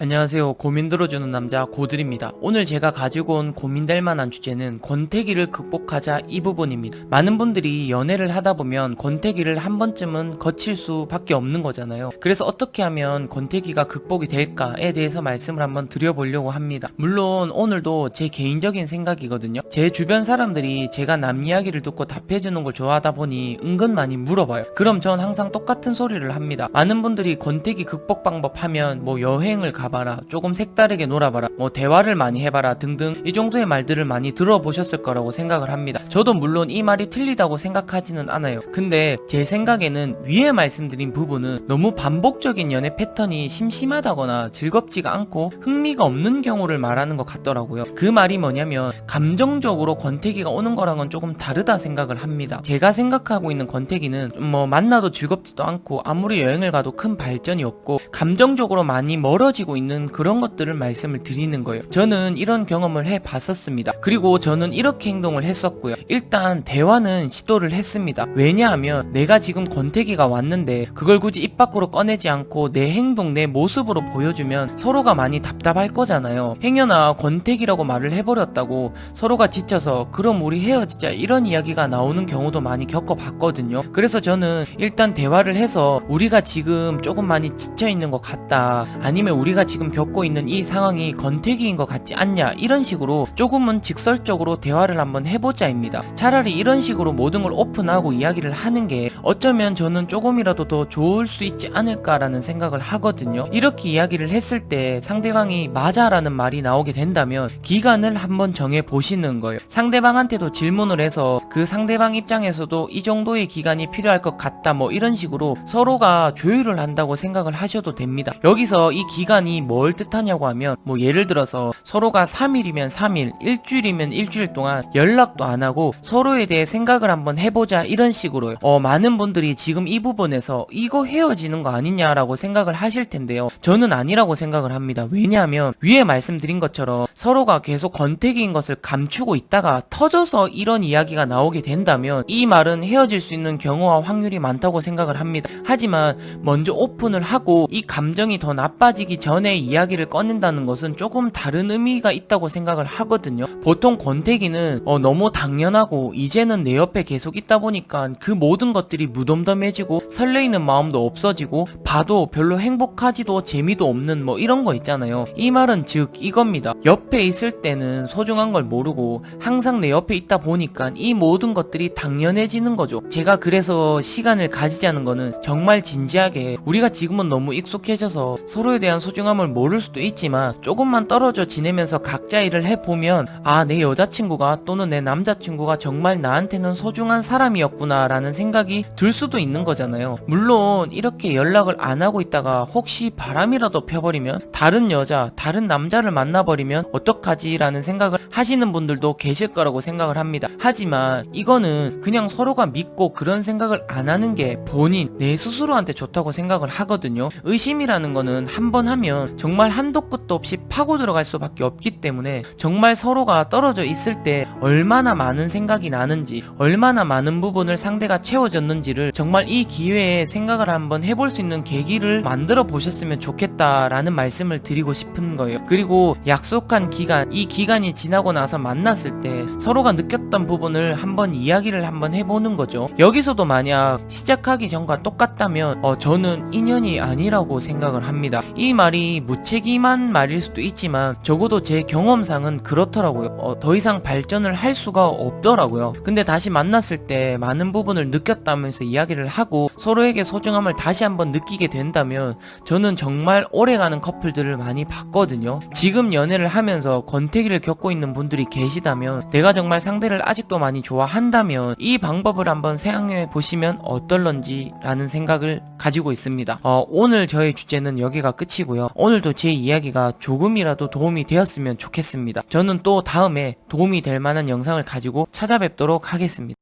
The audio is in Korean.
안녕하세요. 고민 들어주는 남자 고들입니다. 오늘 제가 가지고 온 고민될 만한 주제는 권태기를 극복하자 이 부분입니다. 많은 분들이 연애를 하다 보면 권태기를 한 번쯤은 거칠 수밖에 없는 거잖아요. 그래서 어떻게 하면 권태기가 극복이 될까에 대해서 말씀을 한번 드려보려고 합니다. 물론 오늘도 제 개인적인 생각이거든요. 제 주변 사람들이 제가 남 이야기를 듣고 답해주는 걸 좋아하다 보니 은근 많이 물어봐요. 그럼 전 항상 똑같은 소리를 합니다. 많은 분들이 권태기 극복 방법 하면 뭐 여행을 가봐라, 조금 색다르게 놀아봐라, 뭐 대화를 많이 해봐라 등등 이 정도의 말들을 많이 들어보셨을 거라고 생각을 합니다. 저도 물론 이 말이 틀리다고 생각하지는 않아요. 근데 제 생각에는 위에 말씀드린 부분은 너무 반복적인 연애 패턴이 심심하다거나 즐겁지가 않고 흥미가 없는 경우를 말하는 것 같더라고요. 그 말이 뭐냐면 감정적으로 권태기가 오는 거랑은 조금 다르다 생각을 합니다. 제가 생각하고 있는 권태기는 뭐 만나도 즐겁지도 않고 아무리 여행을 가도 큰 발전이 없고 감정적으로 많이 멀어지고 있는 그런 것들을 말씀을 드리는 거예요. 저는 이런 경험을 해봤었습니다. 그리고 저는 이렇게 행동을 했었고요. 일단 대화는 시도를 했습니다. 왜냐하면 내가 지금 권태기가 왔는데 그걸 굳이 입 밖으로 꺼내지 않고 내 행동, 내 모습으로 보여주면 서로가 많이 답답할 거잖아요. 행여나 권태기라고 말을 해버렸다고 서로가 지쳐서 그럼 우리 헤어지자 이런 이야기가 나오는 경우도 많이 겪어봤거든요. 그래서 저는 일단 대화를 해서 우리가 지금 조금 많이 지쳐있는 것 같다, 아니면 우리가 지금 겪고 있는 이 상황이 권태기인 것 같지 않냐, 이런 식으로 조금은 직설적으로 대화를 한번 해보자입니다. 차라리 이런 식으로 모든 걸 오픈하고 이야기를 하는 게 어쩌면 저는 조금이라도 더 좋을 수 있지 않을까라는 생각을 하거든요. 이렇게 이야기를 했을 때 상대방이 맞아라는 말이 나오게 된다면 기간을 한번 정해 보시는 거예요. 상대방한테도 질문을 해서 그 상대방 입장에서도 이 정도의 기간이 필요할 것 같다, 뭐 이런 식으로 서로가 조율을 한다고 생각을 하셔도 됩니다. 여기서 이 기간이 뭘 뜻하냐고 하면 뭐 예를 들어서 서로가 3일이면 3일, 일주일이면 일주일 동안 연락도 안 하고 서로에 대해 생각을 한번 해보자, 이런 식으로요. 많은 분들이 지금 이 부분에서 이거 헤어지는 거 아니냐라고 생각을 하실 텐데요. 저는 아니라고 생각을 합니다. 왜냐하면 위에 말씀드린 것처럼 서로가 계속 권태기인 것을 감추고 있다가 터져서 이런 이야기가 나오게 된다면 이 말은 헤어질 수 있는 경우와 확률이 많다고 생각을 합니다. 하지만 먼저 오픈을 하고 이 감정이 더 나빠지기 전에 이야기를 꺼낸다는 것은 조금 다른 의미가 있다고 생각을 하거든요. 보통 권태기는 너무 당연하고 이제는 내 옆에 계속 있다 보니까 그 모든 것들이 무덤덤해지고 설레이는 마음도 없어지고 봐도 별로 행복하지도 재미도 없는 뭐 이런 거 있잖아요. 이 말은 즉 이겁니다. 옆에 있을 때는 소중한 걸 모르고 항상 내 옆에 있다 보니까 이 모든 것들이 당연해지는 거죠. 제가 그래서 시간을 가지자는 거는 정말 진지하게 우리가 지금은 너무 익숙해져서 서로에 대한 소중함을 모를 수도 있지만 조금만 떨어져 지내면서 각자 일을 해보면 내 여자친구가 또는 내 남자친구가 정말 나한테는 소중한 사람이었구나 라는 생각이 들 수도 있는 거잖아요. 물론 이렇게 연락을 안 하고 있다가 혹시 바람이라도 펴버리면 다른 여자, 다른 남자를 만나버리면 어떡하지 라는 생각을 하시는 분들도 계실 거라고 생각을 합니다. 하지만 이거는 그냥 서로가 믿고 그런 생각을 안 하는 게 본인, 내 스스로한테 좋다고 생각을 하거든요. 의심이라는 거는 한 번 하면 정말 한도 끝도 없이 파고 들어갈 수밖에 없기 때문에 정말 서로가 떨어져 있을 때 얼마나 많은 생각이 나는지, 얼마나 많은 부분을 상대가 채워줬는지를 정말 이 기회에 생각을 한번 해볼 수 있는 계기를 만들어 보셨으면 좋겠다라는 말씀을 드리고 싶은 거예요. 그리고 약속한 기간, 이 기간이 지나고 나서 만났을 때 서로가 느꼈던 부분을 한번 이야기를 한번 해보는 거죠. 여기서도 만약 시작하기 전과 똑같다면 저는 인연이 아니라고 생각을 합니다. 이 말이 무책임한 말일 수도 있지만 적어도 제 경험상은 그렇더라고요. 더 이상 발전을 할 수가 없더라고요. 근데 다시 만났을 때 많은 부분을 느꼈다면서 이야기를 하고 서로에게 소중함을 다시 한번 느끼게 된다면 저는 정말 오래가는 커플들을 많이 봤거든요. 지금 연애를 하면서 권태기를 겪고 있는 분들이 계시다면, 내가 정말 상대를 아직도 많이 좋아한다면 이 방법을 한번 사용해 보시면 어떨런지 라는 생각을 가지고 있습니다. 오늘 저의 주제는 여기가 끝이고요. 오늘도 제 이야기가 조금이라도 도움이 되었으면 좋겠습니다. 저는 또 다음에 도움이 될 만한 영상을 가지고 찾아뵙도록 하겠습니다.